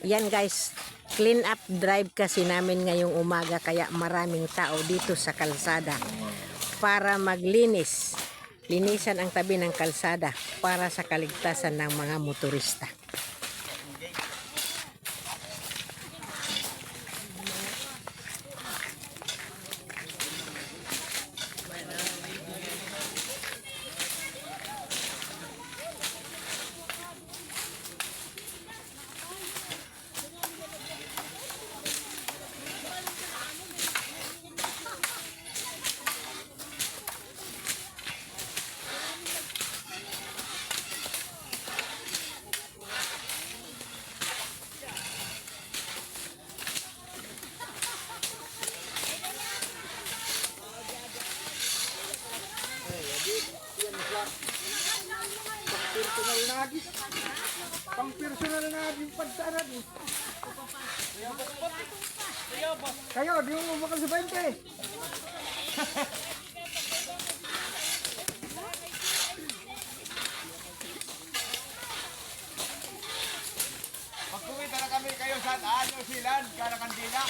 Yan guys, clean up drive kasi namin ngayong umaga kaya maraming tao dito sa kalsada para maglinis. Linisan ang tabi ng kalsada para sa kaligtasan ng mga motorista. Pang personal na yung pagsara din. Kayo, di mo bakal sa 20. Magkuwita na kami kayo sa New Zealand, Karakandila.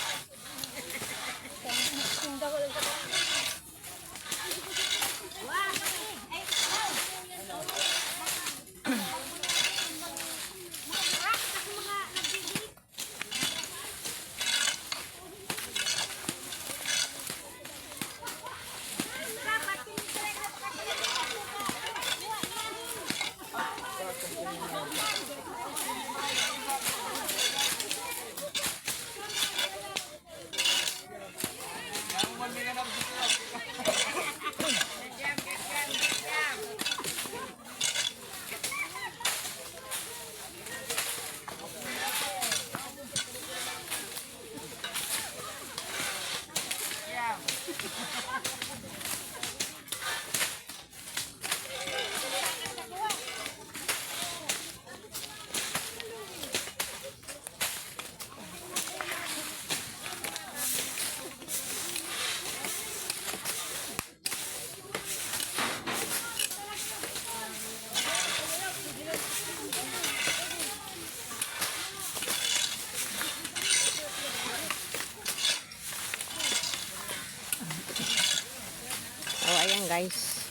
Oh, ayan guys.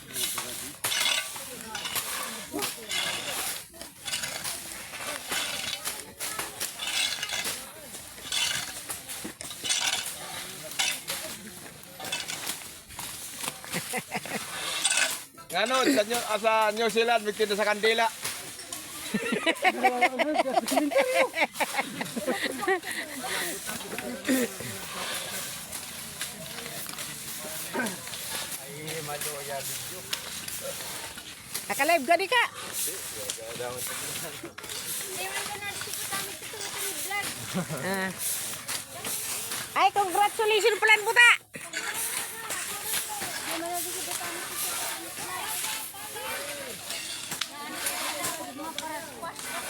Ano, sa New Zealand, magtinda sa kandila. Naka-live ka di ka? Ah. Ay, congratulations Plan Buta!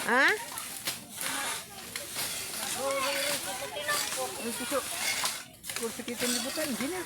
Ha? Kursi kita ni buta, hindi na.